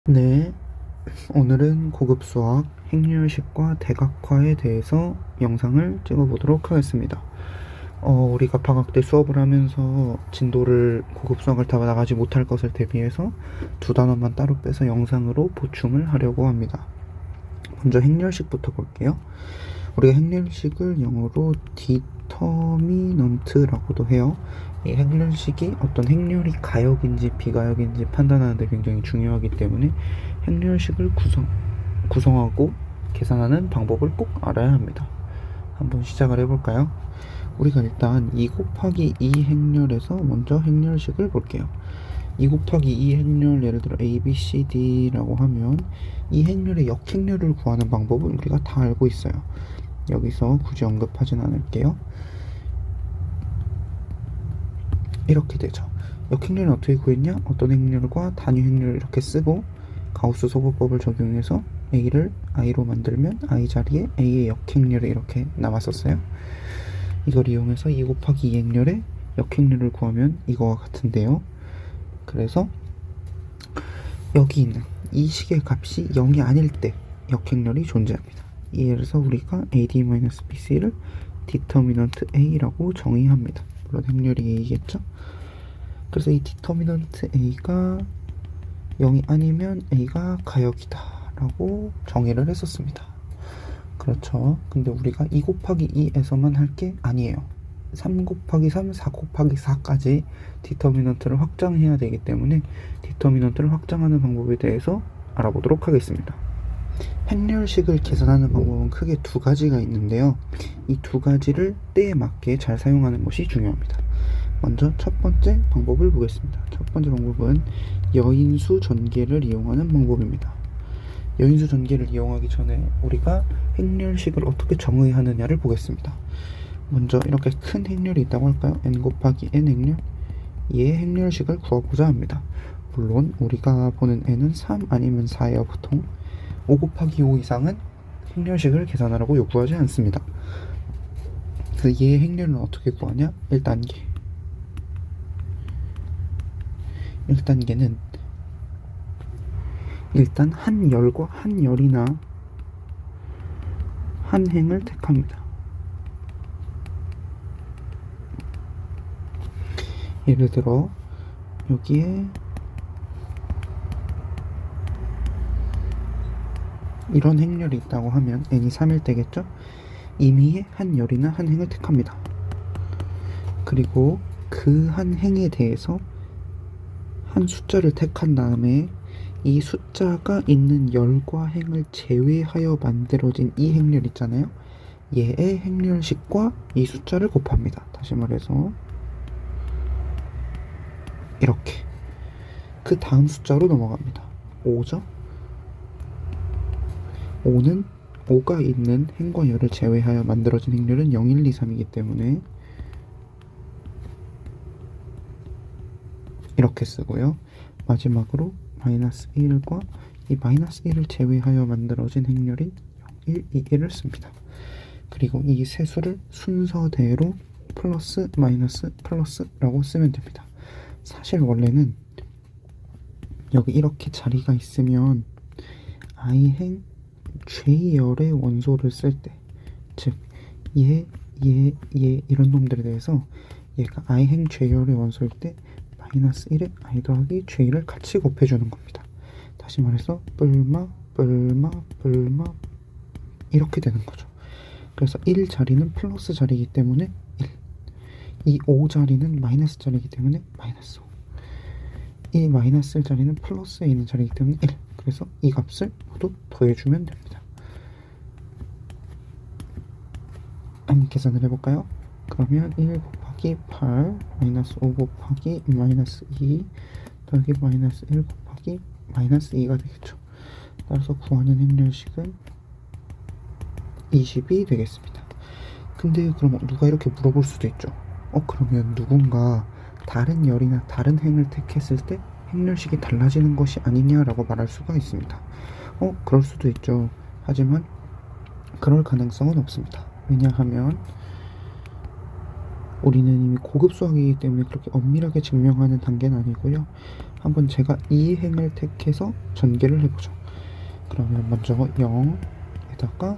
네, 오늘은 고급 수학 행렬식과 대각화에 대해서 영상을 찍어보도록 하겠습니다. 우리가 방학 때 수업을 하면서 진도를 고급 수학을 다 나가지 못할 것을 대비해서 두 단원만 따로 빼서 영상으로 보충을 하려고 합니다. 먼저 행렬식부터 볼게요. 우리가 행렬식을 영어로 디터미넌트라고도 해요. 이 행렬식이 어떤 행렬이 가역인지 비가역인지 판단하는 데 굉장히 중요하기 때문에 행렬식을 구성하고 계산하는 방법을 꼭 알아야 합니다. 한번 시작을 해볼까요? 우리가 일단 2 곱하기 2 행렬에서 먼저 행렬식을 볼게요. 2 곱하기 2 행렬, 예를 들어 A, B, C, D라고 하면 이 행렬의 역행렬을 구하는 방법은 우리가 다 알고 있어요. 여기서 굳이 언급하진 않을게요. 이렇게 되죠. 역행렬은 어떻게 구했냐? 어떤 행렬과 단위 행렬을 이렇게 쓰고 가우스 소거법을 적용해서 A를 I로 만들면 I 자리에 A의 역행렬이 이렇게 남았었어요. 이걸 이용해서 2 곱하기 2 행렬의 역행렬을 구하면 이거와 같은데요. 그래서 여기 있는 이 식의 값이 0이 아닐 때 역행렬이 존재합니다. 예를 들어서 우리가 AD-BC를 디터미넌트 A라고 정의합니다. 물론 행렬이 A겠죠? 그래서 이 디터미넌트 A가 0이 아니면 A가 가역이다 라고 정의를 했었습니다. 그렇죠. 근데 우리가 2 곱하기 2에서만 할 게 아니에요. 3 곱하기 3, 4 곱하기 4까지 디터미넌트를 확장해야 되기 때문에 디터미넌트를 확장하는 방법에 대해서 알아보도록 하겠습니다. 행렬식을 계산하는 방법은 크게 두 가지가 있는데요. 이 두 가지를 때에 맞게 잘 사용하는 것이 중요합니다. 먼저 첫 번째 방법을 보겠습니다. 첫 번째 방법은 여인수 전개를 이용하는 방법입니다. 여인수 전개를 이용하기 전에 우리가 행렬식을 어떻게 정의하느냐를 보겠습니다. 먼저 이렇게 큰 행렬이 있다고 할까요? n 곱하기 n 행렬, 얘의 행렬식을 구하고자 합니다. 물론 우리가 보는 n은 3 아니면 4예요. 보통 5 곱하기 5 이상은 행렬식을 계산하라고 요구하지 않습니다. 그래서 얘의 행렬은 어떻게 구하냐? 1단계는 일단 한 열과 한 열이나 한 행을 택합니다. 예를 들어 여기에 이런 행렬이 있다고 하면 n이 3일 때겠죠? 임의의 한 열이나 한 행을 택합니다. 그리고 그 한 행에 대해서 한 숫자를 택한 다음에 이 숫자가 있는 열과 행을 제외하여 만들어진 이 행렬 있잖아요. 얘의 행렬식과 이 숫자를 곱합니다. 다시 말해서 이렇게 그 다음 숫자로 넘어갑니다. 5죠? 5는 5가 있는 행과 열을 제외하여 만들어진 행렬은 0, 1, 2, 3이기 때문에 이렇게 쓰고요. 마지막으로 마이너스 1과 이 마이너스 1을 제외하여 만들어진 행렬인 0, 1, 2, 1을 씁니다. 그리고 이 세 수를 순서대로 플러스, 마이너스, 플러스라고 쓰면 됩니다. 사실 원래는 여기 이렇게 자리가 있으면 i행 J열의 원소를 쓸 때, 즉 얘 이런 놈들에 대해서 얘가 i행 J열의 원소일 때 마이너스 1에 i 더하기 J를 같이 곱해주는 겁니다. 다시 말해서 뿔마 이렇게 되는 거죠. 그래서 1 자리는 플러스 자리이기 때문에 1, 이 5 자리는 마이너스 자리이기 때문에 마이너스 5, 이 마이너스 1 자리는 플러스에 있는 자리이기 때문에 1, 그래서 이 값을 모두 더해주면 됩니다. 한번 계산을 해볼까요? 그러면 1 곱하기 8 마이너스 5 곱하기 마이너스 2 더하기 마이너스 1 곱하기 마이너스 2가 되겠죠. 따라서 구하는 행렬식은 20이 되겠습니다. 근데 그럼 누가 이렇게 물어볼 수도 있죠. 그러면 누군가 다른 열이나 다른 행을 택했을 때 행렬식이 달라지는 것이 아니냐라고 말할 수가 있습니다. 그럴 수도 있죠. 하지만 그럴 가능성은 없습니다. 왜냐하면 우리는 이미 고급 수학이기 때문에 그렇게 엄밀하게 증명하는 단계는 아니고요. 한번 제가 이 행을 택해서 전개를 해보죠. 그러면 먼저 0에다가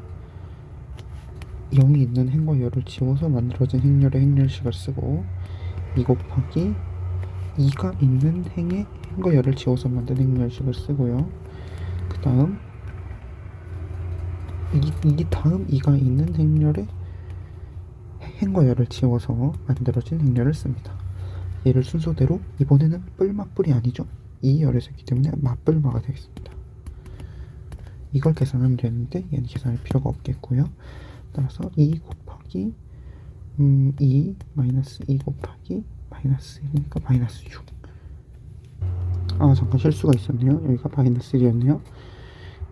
0이 있는 행과 열을 지워서 만들어진 행렬의 행렬식을 쓰고 2 곱하기 2가 있는 행의 행과 열을 지워서 만든 행렬식을 쓰고요. 그 다음 이 다음 2가 있는 행렬의 행과 열을 지워서 만들어진 행렬을 씁니다. 얘를 순서대로 이번에는 뿔맛뿔이 아니죠. 이 열에서 있기 때문에 맞뿔마가 되겠습니다. 이걸 계산하면 되는데 얘는 계산할 필요가 없겠고요. 따라서 2 곱하기 2 마이너스 2 곱하기 마이너스 1이니까 마이너스 6. 아 잠깐 실수가 있었네요. 여기가 마이너스 1이었네요.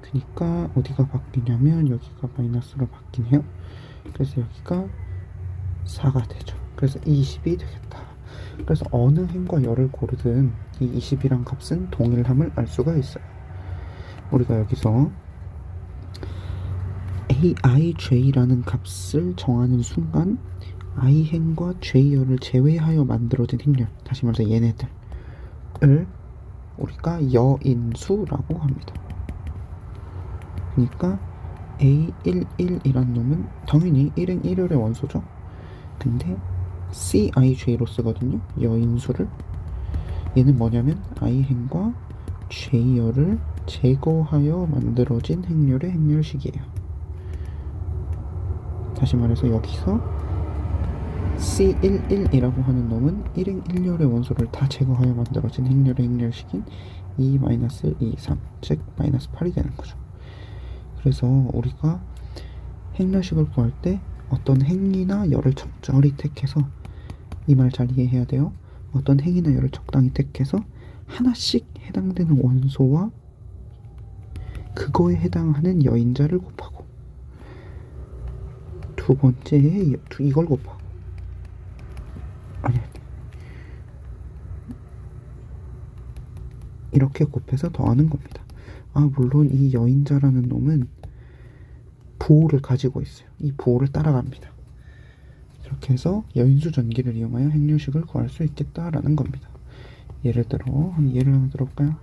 그러니까 어디가 바뀌냐면 여기가 마이너스로 바뀌네요. 그래서 여기가 4가 되죠. 그래서 20이 되겠다. 그래서 어느 행과 열을 고르든 이 20이란 값은 동일함을 알 수가 있어요. 우리가 여기서 aij라는 값을 정하는 순간 i행과 j열을 제외하여 만들어진 행렬, 다시 말해서 얘네들을 우리가 여인수라고 합니다. 그러니까 A11이란 놈은 당연히 1행 1열의 원소죠. 근데 CIJ로 쓰거든요. 여인수를. 얘는 뭐냐면 I행과 J열을 제거하여 만들어진 행렬의 행렬식이에요. 다시 말해서 여기서 C11이라고 하는 놈은 1행 1열의 원소를 다 제거하여 만들어진 행렬의 행렬식인 2-1, 2, 3, 즉 마이너스 8이 되는 거죠. 그래서 우리가 행렬식을 구할 때 어떤 행이나 열을 적절히 택해서, 이 말 잘 이해해야 돼요. 어떤 행이나 열을 적당히 택해서 하나씩 해당되는 원소와 그거에 해당하는 여인자를 곱하고 두 번째에 이걸 곱하고 이렇게 곱해서 더하는 겁니다. 물론 이 여인자라는 놈은 부호를 가지고 있어요. 이 부호를 따라갑니다. 이렇게 해서 여인수 전기를 이용하여 행렬식을 구할 수 있겠다라는 겁니다. 예를 들어 한 예를 하나 들어볼까요?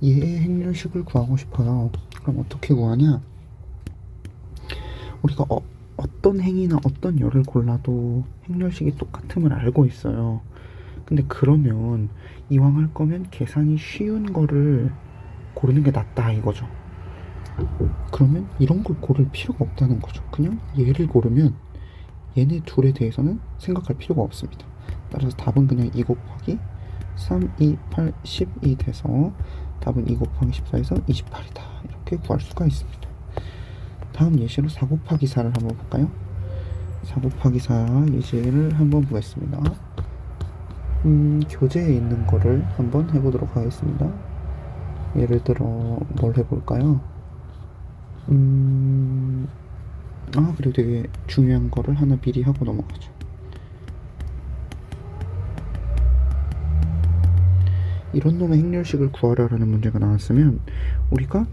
얘의 행렬식을 구하고 싶어요. 그럼 어떻게 구하냐? 우리가 어떤 행이나 어떤 열을 골라도 행렬식이 똑같음을 알고 있어요. 근데 그러면 이왕 할 거면 계산이 쉬운 거를 고르는 게 낫다 이거죠. 그러면 이런 걸 고를 필요가 없다는 거죠. 그냥 얘를 고르면 얘네 둘에 대해서는 생각할 필요가 없습니다. 따라서 답은 그냥 2 곱하기 3, 2, 8, 10이 돼서 답은 2 곱하기 14에서 28이다. 이렇게 구할 수가 있습니다. 다음 예시로 4 곱하기 4를 한번 볼까요? 4 곱하기 4 예시를 한번 보겠습니다. 교재에 있는 거를 한번 해보도록 하겠습니다. 예를 들어 뭘 해볼까요? 그리고 되게 중요한 거를 하나 미리 하고 넘어가죠. 이런 놈의 행렬식을 구하라라는 문제가 나왔으면 우리가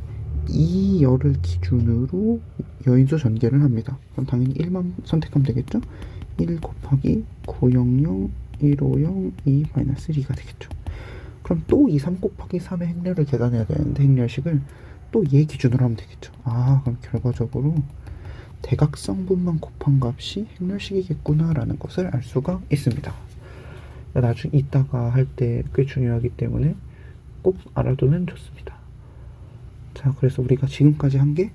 이 열을 기준으로 여인수 전개를 합니다. 그럼 당연히 1만 선택하면 되겠죠? 1 곱하기 900 150 2-2가 되겠죠. 그럼 또 2, 3 곱하기 3의 행렬을 계산해야 되는데 행렬식을 또 얘 기준으로 하면 되겠죠. 그럼 결과적으로 대각성분만 곱한 값이 행렬식이겠구나 라는 것을 알 수가 있습니다. 나중에 이따가 할 때 꽤 중요하기 때문에 꼭 알아두면 좋습니다. 자, 그래서 우리가 지금까지 한 게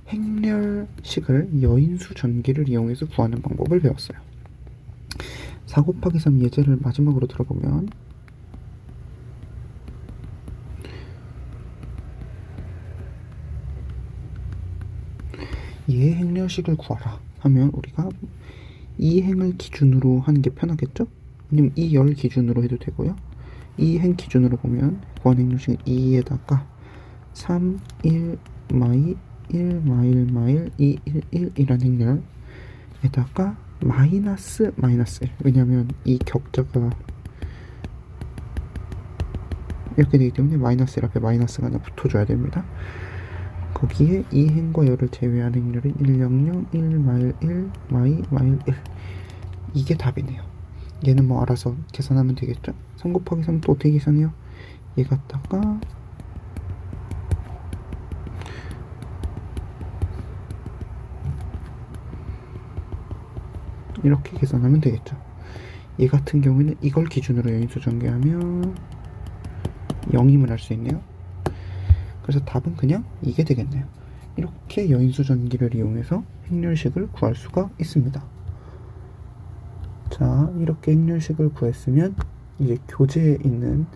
행렬식을 여인수 전기를 이용해서 구하는 방법을 배웠어요. 4 곱하기 3 예제를 마지막으로 들어보면 얘 행렬식을 구하라 하면 우리가 이 행을 기준으로 하는 게 편하겠죠? 아니면 이 열 기준으로 해도 되고요. 이 행 기준으로 보면 구한 행렬식은 2에다가 3, 1, 마이, 1, 마일, 마일, 2, 1, 1이란 행렬에다가 마이너스 1. 왜냐면 이 격자가 이렇게 되기 때문에 마이너스 1 앞에 마이너스가 하나 붙어줘야 됩니다. 거기에 이 행과 열을 제외한 행렬인 100, 1 마일 1, 마이, 마일 1. 이게 답이네요. 얘는 뭐 알아서 계산하면 되겠죠? 3 곱하기 3 또 어떻게 계산해요? 얘 갖다가 이렇게 계산하면 되겠죠. 얘 같은 경우에는 이걸 기준으로 여인수 전개하면 0임을 알 수 있네요. 그래서 답은 그냥 이게 되겠네요. 이렇게 여인수 전기를 이용해서 행렬식을 구할 수가 있습니다. 자, 이렇게 행렬식을 구했으면 이제 교재에 있는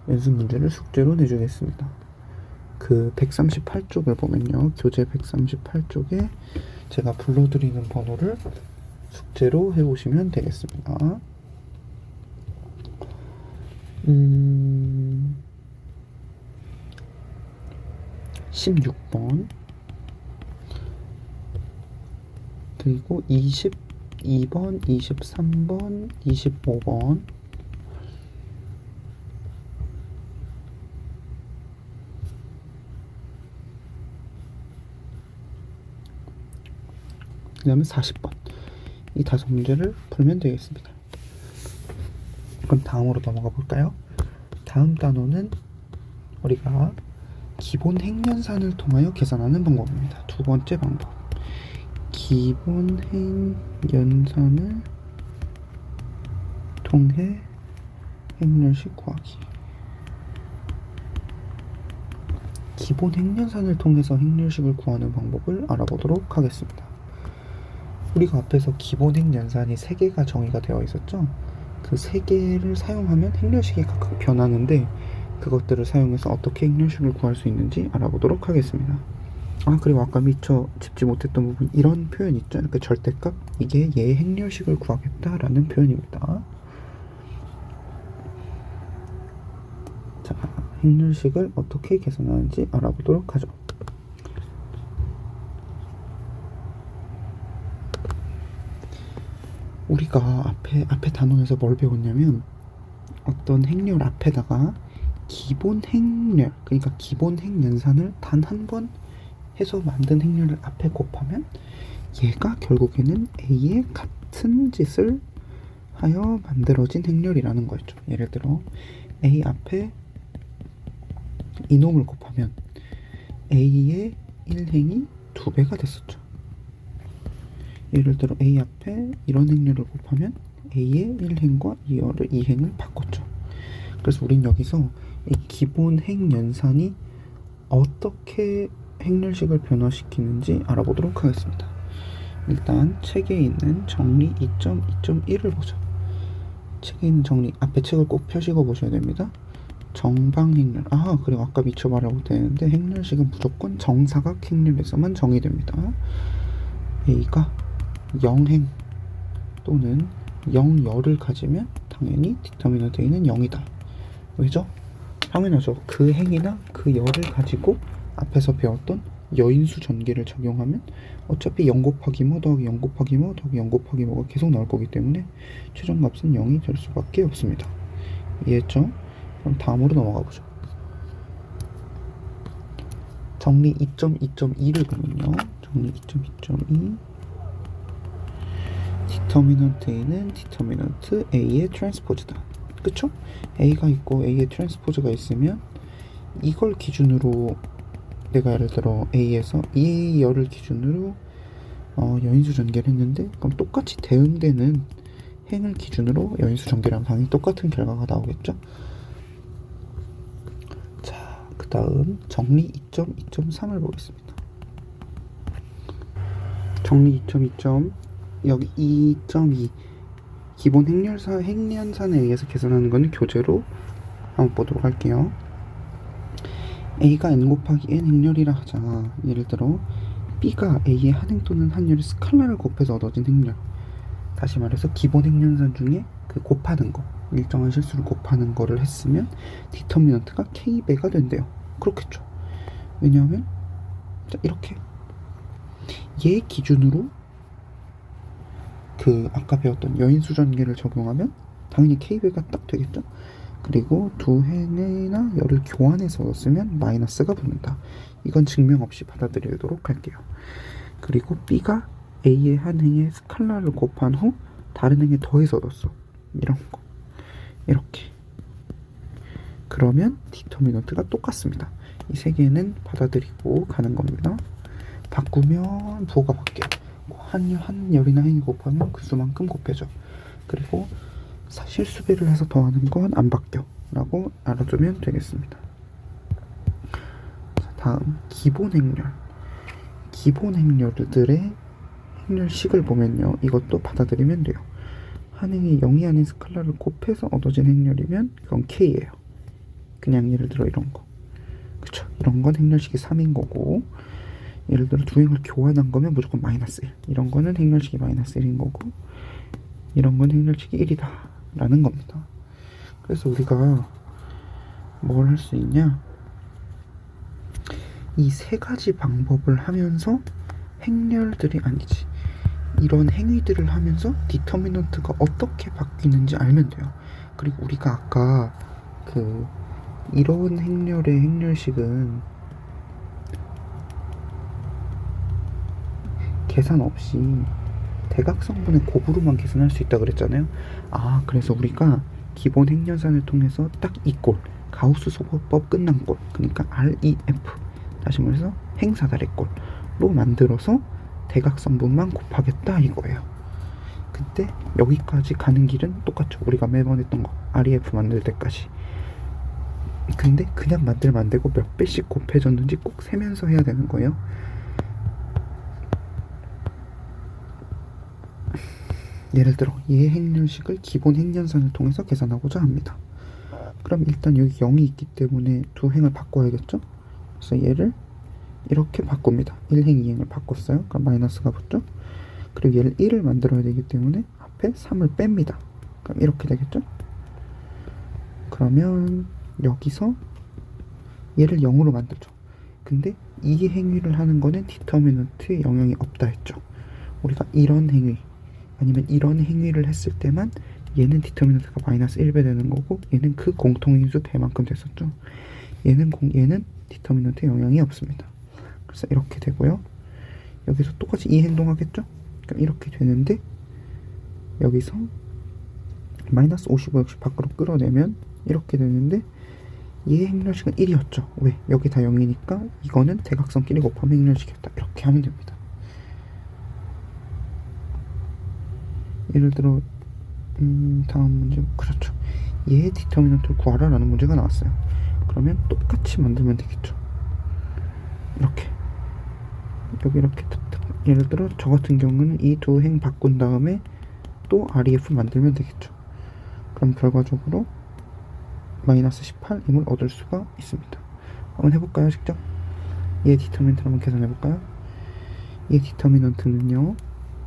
연습 문제를 숙제로 내주겠습니다. 그 138쪽을 보면요, 교재 138쪽에 제가 불러드리는 번호를 숙제로 해오시면 되겠습니다. 16번 그리고 22번, 23번, 25번 그 다음에 40번 이 5문제를 풀면 되겠습니다. 그럼 다음으로 넘어가 볼까요? 다음 단원은 우리가 기본 행연산을 통하여 계산하는 방법입니다. 두 번째 방법, 기본 행연산을 통해 행렬식 구하기. 기본 행연산을 통해서 행렬식을 구하는 방법을 알아보도록 하겠습니다. 우리가 앞에서 기본 행연산이 3개가 정의가 되어 있었죠? 그 3개를 사용하면 행렬식이 각각 변하는데 그것들을 사용해서 어떻게 행렬식을 구할 수 있는지 알아보도록 하겠습니다. 그리고 아까 미처 짚지 못했던 부분, 이런 표현 있죠? 이렇게 절대값, 이게 얘의 행렬식을 구하겠다라는 표현입니다. 자, 행렬식을 어떻게 계산하는지 알아보도록 하죠. 우리가 앞에 단원에서 뭘 배웠냐면 어떤 행렬 앞에다가 기본 행렬, 그러니까 기본 행연산을 단 한 번 해서 만든 행렬을 앞에 곱하면 얘가 결국에는 A의 같은 짓을 하여 만들어진 행렬이라는 거였죠. 예를 들어 A 앞에 이놈을 곱하면 A의 1행이 2배가 됐었죠. 예를 들어 A 앞에 이런 행렬을 곱하면 A의 1행과 2행을 바꿨죠. 그래서 우린 여기서 이 기본 행연산이 어떻게 행렬식을 변화시키는지 알아보도록 하겠습니다. 일단 책에 있는 정리 2.2.1을 보죠. 책에 있는 정리, 앞에 책을 꼭 펴시고 보셔야 됩니다. 정방행렬, 그리고 아까 미처 말을 못했는데 행렬식은 무조건 정사각 행렬에서만 정의됩니다. A가 0행 또는 0열을 가지면 당연히 디터미넌트 A는 0이다. 왜죠? 당연하죠. 그 행이나 그 열을 가지고 앞에서 배웠던 여인수 전개를 적용하면 어차피 0 곱하기 뭐 더하기 0 곱하기 뭐 더하기 0 곱하기 뭐가 계속 나올 거기 때문에 최종값은 0이 될 수밖에 없습니다. 이해했죠? 그럼 다음으로 넘어가 보죠. 정리 2.2.2를 보면요, 정리 2.2.2 디터미넌트 A는 디터미넌트 A의 트랜스포즈다. 그쵸? A가 있고 A의 트랜스포즈가 있으면 이걸 기준으로 내가 예를 들어 A에서 이 열을 기준으로 여인수 전개를 했는데, 그럼 똑같이 대응되는 행을 기준으로 여인수 전개를 하면 당연히 똑같은 결과가 나오겠죠? 자, 그 다음 정리 2.2.3을 보겠습니다. 정리 2.2. 여기 2.2 기본 행연산에 의해서 계산하는 것은 교재로 한번 보도록 할게요. A가 n 곱하기 n 행렬이라 하자. 예를 들어 B가 A의 한행 또는 한열의 스칼라를 곱해서 얻어진 행렬. 다시 말해서 기본 행연산 중에 그 곱하는 거, 일정한 실수를 곱하는 거를 했으면 디터미넌트가 K배가 된대요. 그렇겠죠. 왜냐하면 자, 이렇게 얘 기준으로 그 아까 배웠던 여인수 전개를 적용하면 당연히 K배가 딱 되겠죠. 그리고 두 행이나 열을 교환해서 넣었으면 마이너스가 붙는다. 이건 증명 없이 받아들이도록 할게요. 그리고 B가 A의 한 행의 스칼라를 곱한 후 다른 행에 더해서 얻었어. 이런 거. 이렇게. 그러면 디터미넌트가 똑같습니다. 이 세 개는 받아들이고 가는 겁니다. 바꾸면 부호가 바뀌어. 한 열이나 행이 곱하면 그 수만큼 곱해져. 그리고 실수배를 해서 더하는 건 안 바뀌어 라고 알아두면 되겠습니다. 다음 기본 행렬. 기본 행렬들의 행렬식을 보면요, 이것도 받아들이면 돼요. 한 행이 0이 아닌 스칼라를 곱해서 얻어진 행렬이면 그건 K예요. 그냥 예를 들어 이런 거, 그쵸? 이런 건 행렬식이 3인 거고, 예를 들어 두 행을 교환한 거면 무조건 마이너스 1. 이런 거는 행렬식이 마이너스 1인 거고, 이런 건 행렬식이 1이다 라는 겁니다. 그래서 우리가 뭘 할 수 있냐, 이 세 가지 방법을 하면서 행렬들이 아니지, 이런 행위들을 하면서 디터미넌트가 어떻게 바뀌는지 알면 돼요. 그리고 우리가 아까 이런 행렬의 행렬식은 계산 없이 대각성분의 곱으로만 계산할 수 있다 그랬잖아요. 그래서 우리가 기본 행렬산을 통해서 딱 이 꼴, 가우스 소거법 끝난 꼴, 그러니까 REF, 다시 말해서 행사다리 꼴로 만들어서 대각성분만 곱하겠다 이거예요. 근데 여기까지 가는 길은 똑같죠. 우리가 매번 했던 거, REF 만들 때까지. 근데 그냥 만들면 안 되고 몇 배씩 곱해졌는지 꼭 세면서 해야 되는 거예요. 예를 들어 얘 행렬식을 기본 행렬산을 통해서 계산하고자 합니다. 그럼 일단 여기 0이 있기 때문에 두 행을 바꿔야겠죠. 그래서 얘를 이렇게 바꿉니다. 1행 2행을 바꿨어요. 그럼 마이너스가 붙죠. 그리고 얘를 1을 만들어야 되기 때문에 앞에 3을 뺍니다. 그럼 이렇게 되겠죠. 그러면 여기서 얘를 0으로 만들죠. 근데 이 행위를 하는 거는 디터미넌트에 영향이 없다 했죠. 우리가 이런 행위 아니면 이런 행위를 했을 때만 얘는 디터미넌트가 마이너스 1배 되는 거고, 얘는 그 공통인수 배만큼 됐었죠. 얘는 디터미넌트에 영향이 없습니다. 그래서 이렇게 되고요. 여기서 똑같이 이 행동하겠죠. 그럼 이렇게 되는데, 여기서 마이너스 55 역시 밖으로 끌어내면 이렇게 되는데, 얘 행렬식은 1이었죠. 왜? 여기 다 0이니까 이거는 대각선끼리 곱하면 행렬식이었다. 이렇게 하면 됩니다. 예를 들어 다음 문제, 그렇죠. 얘의 디터미넌트를 구하라 라는 문제가 나왔어요. 그러면 똑같이 만들면 되겠죠. 이렇게 여기 이렇게 탁탁. 예를 들어 저 같은 경우는 이 두 행 바꾼 다음에 또 REF 만들면 되겠죠. 그럼 결과적으로 마이너스 18임을 얻을 수가 있습니다. 한번 해볼까요? 직접 얘 디터미넌트 한번 계산해볼까요? 얘 디터미넌트는요,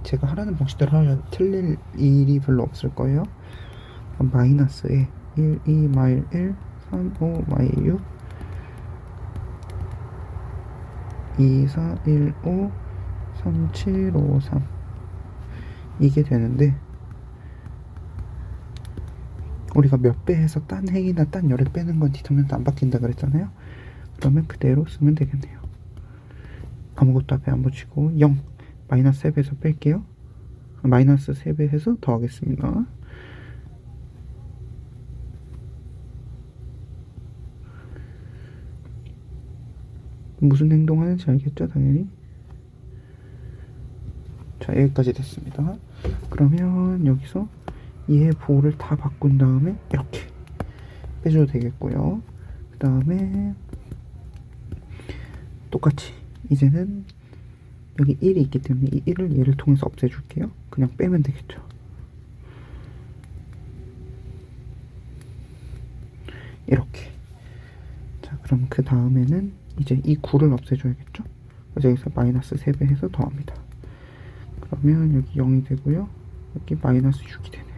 제가 하라는 방식대로 하면 틀릴 일이 별로 없을 거예요. 마이너스에 1, 2, 마일 1, 3, 5, 마일 6, 2, 4, 1, 5, 3, 7, 5, 3 이게 되는데, 우리가 몇 배 해서 딴 행이나 딴 열을 빼는 건 디터미넌트 안 바뀐다 그랬잖아요. 그러면 그대로 쓰면 되겠네요. 아무것도 앞에 안 붙이고 0, 마이너스 3배에서 뺄게요. 마이너스 3배 해서 더하겠습니다. 무슨 행동하는지 알겠죠? 당연히. 자, 여기까지 됐습니다. 그러면 여기서 얘의 부호를 다 바꾼 다음에 이렇게 빼줘도 되겠고요. 그 다음에 똑같이 이제는 여기 1이 있기 때문에 이 1을 얘를 통해서 없애줄게요. 그냥 빼면 되겠죠. 이렇게. 자, 그럼 그 다음에는 이제 이 9를 없애줘야겠죠. 그래서 여기서 마이너스 3배 해서 더합니다. 그러면 여기 0이 되고요. 여기 마이너스 6이 되네요.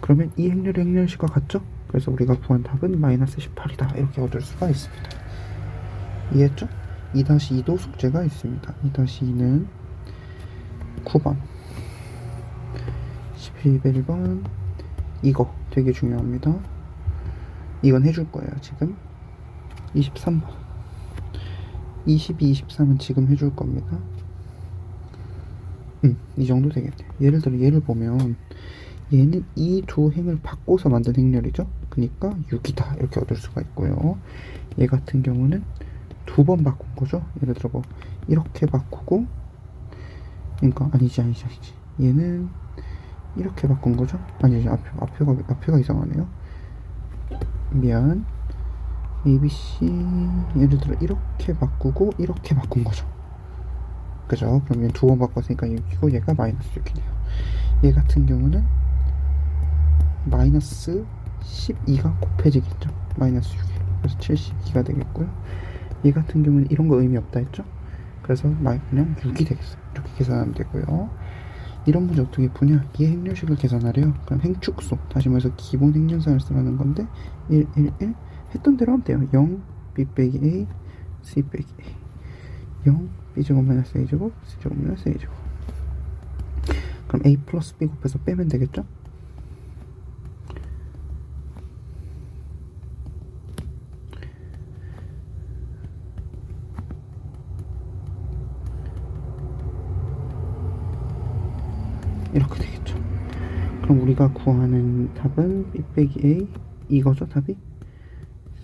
그러면 이 행렬식과 같죠? 그래서 우리가 구한 답은 마이너스 18이다. 이렇게 얻을 수가 있습니다. 이해했죠? 2-2도 숙제가 있습니다. 2-2는 9번 11번 이거 되게 중요합니다. 이건 해줄 거예요. 지금 23번 22, 23은 지금 해줄 겁니다. 이 정도 되겠네. 예를 들어 얘를 보면 얘는 이 두 행을 바꿔서 만든 행렬이죠. 그러니까 6이다 이렇게 얻을 수가 있고요. 얘 같은 경우는 두 번 바꾼 거죠. 예를 들어 뭐 이렇게 바꾸고, 그러니까 아니지. 얘는 이렇게 바꾼 거죠. 아니지, 앞에가 이상하네요. 미안. ABC 예를 들어 이렇게 바꾸고 이렇게 바꾼 거죠. 그죠? 그러면 두 번 바꿨으니까 6이고 얘가 마이너스 6이네요. 얘 같은 경우는 마이너스 12가 곱해지겠죠. 마이너스 6이. 그래서 72가 되겠고요. 얘 같은 경우는 이런 거 의미 없다 했죠. 그래서 그냥 6이 되겠어요. 이렇게 계산하면 되고요. 이런 문제 어떻게 푸냐? 얘 행렬식을 계산하래요. 그럼 행축소, 다시 말해서 기본 행렬상을 쓰라는 건데 1, 1, 1 했던 대로 하면 돼요. 0, b 빼기 a, c 빼기 a 0, b제곱 마이너스 a제곱, c제곱 마이너스 a제곱. 그럼 a 플러스 b 곱해서 빼면 되겠죠? 이렇게 되겠죠. 그럼 우리가 구하는 답은 b 빼기 a 이거죠, 답이?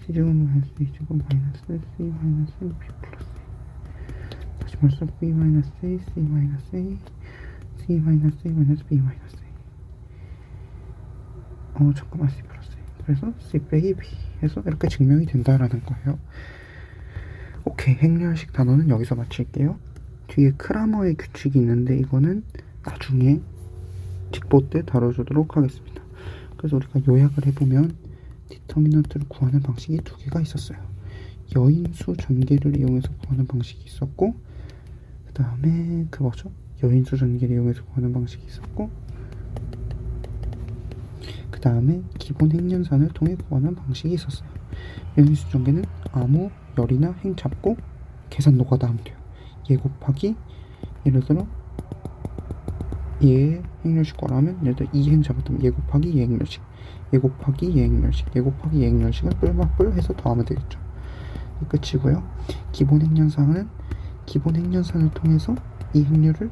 c제곱 마이너스 b제곱 마이너스 c 마이너스 b 플러스 a. 다시 말해서 b 마이너스 a, c 마이너스 a, c 마이너스 a 마이너스 b 마이너스 a. 잠깐만, c 플러스 a. 그래서 c 빼기 b 해서 이렇게 증명이 된다라는 거예요. 오케이, 행렬식 단원은 여기서 마칠게요. 뒤에 크라머의 규칙이 있는데 이거는 나중에 직보 때 다뤄주도록 하겠습니다. 그래서 우리가 요약을 해보면 디터미넌트를 구하는 방식이 두 개가 있었어요. 여인수 전개를 이용해서 구하는 방식이 있었고, 그 다음에 그거죠. 여인수 전개를 이용해서 구하는 방식이 있었고, 그 다음에 기본 행렬산을 통해 구하는 방식이 있었어요. 여인수 전개는 아무 열이나 행 잡고 계산 노가다 하면 돼요. 얘 곱하기, 예를 들어 얘 행렬식 거라면 예를 들어 이 행 잡았다면 얘 곱하기 얘 행렬식, 얘 곱하기 얘 행렬식, 얘 곱하기 얘 행렬식을 뿔막뿔 해서 더하면 되겠죠. 끝이고요. 기본 행렬상은 기본 행렬산을 통해서 이 행렬을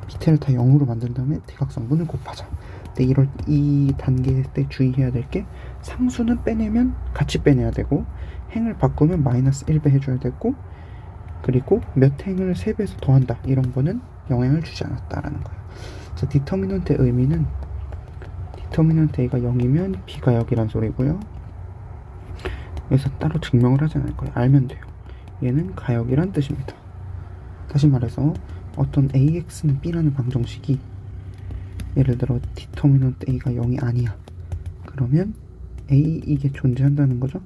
밑에를 다 0으로 만든 다음에 대각선분을 곱하자. 근데 이 단계 때 주의해야 될 게 상수는 빼내면 같이 빼내야 되고, 행을 바꾸면 마이너스 1배 해줘야 되고, 그리고 몇 행을 3배에서 더한다 이런 거는 영향을 주지 않았다라는 거예요. 그래서 디터미넌트의 의미는 디터미넌트 a가 0이면 b가 역이란 소리고요. 그래서 따로 증명을 하지 않을 거예요. 알면 돼요. 얘는 가역이란 뜻입니다. 다시 말해서 어떤 ax는 b라는 방정식이 예를 들어 디터미넌트 a가 0이 아니야. 그러면 a 이게 존재한다는 거죠.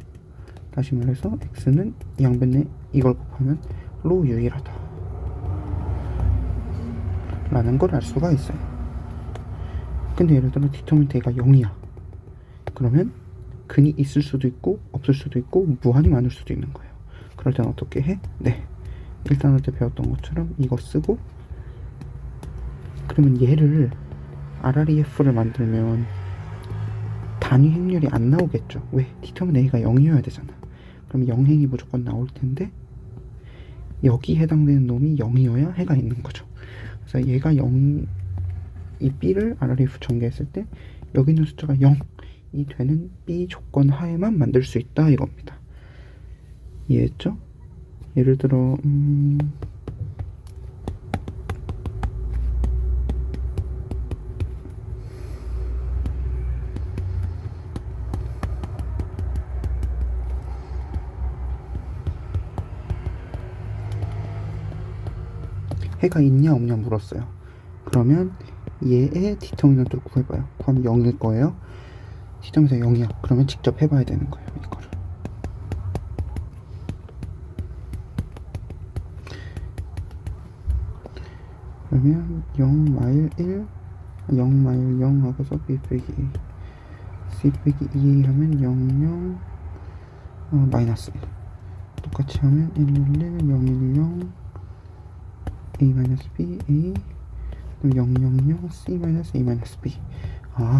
다시 말해서 x는 양변에 이걸 곱하면 로 유일하다 라는 걸 알 수가 있어요. 근데 예를 들어 디터미넌트 a가 0이야. 그러면 근이 있을 수도 있고 없을 수도 있고 무한히 많을 수도 있는 거예요. 그럴 땐 어떻게 해? 네, 일단 어제 배웠던 것처럼 이거 쓰고, 그러면 얘를 RREF를 만들면 단위 행렬이 안 나오겠죠. 왜? 디터미넌트 a가 0이어야 되잖아. 그럼 0행이 무조건 나올 텐데 여기 해당되는 놈이 0이어야 해가 있는 거죠. 그래서 얘가 0, 이 b를 RREF 전개했을 때 여기 있는 숫자가 0이 되는 b 조건 하에만 만들 수 있다 이겁니다. 이해했죠? 예를 들어 해가 있냐 없냐 물었어요. 그러면 얘의 디터미넌트를 구해봐요. 구하면 0일 거예요. 디터미넌트가 0이야. 그러면 직접 해봐야 되는 거예요. 이거를. 그러면 0 마일 1, 0 마일 0 하고서 b 빼기 c 빼기 2 하면 0, 0, 마이너스 1. 똑같이 하면 1, 1, 1, 0, 1, 0, a-b, a, 0, 0, 0, c-a-b.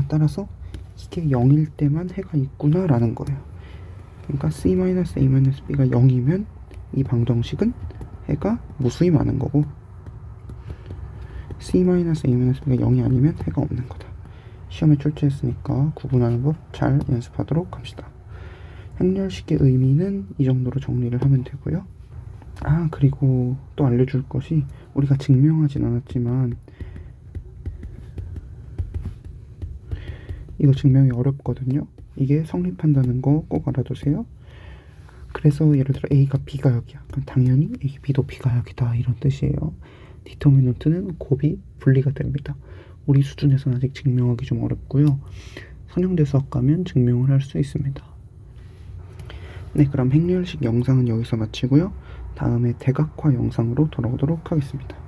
따라서 이게 0일 때만 해가 있구나 라는 거예요. 그러니까 c-a-b가 0이면 이 방정식은 해가 무수히 많은 거고, C-A--B가 0이 아니면 해가 없는 거다. 시험에 출제했으니까 구분하는 법 잘 연습하도록 합시다. 행렬식의 의미는 이 정도로 정리를 하면 되고요. 그리고 또 알려줄 것이, 우리가 증명하진 않았지만 이거 증명이 어렵거든요. 이게 성립한다는 거 꼭 알아두세요. 그래서 예를 들어 A가 B가역이야. 그럼 당연히 A, B도 B가역이다, 이런 뜻이에요. 디터미넌트는 곱이 분리가 됩니다. 우리 수준에서는 아직 증명하기 좀 어렵고요. 선형대 수학 가면 증명을 할 수 있습니다. 네, 그럼 행렬식 영상은 여기서 마치고요. 다음에 대각화 영상으로 돌아오도록 하겠습니다.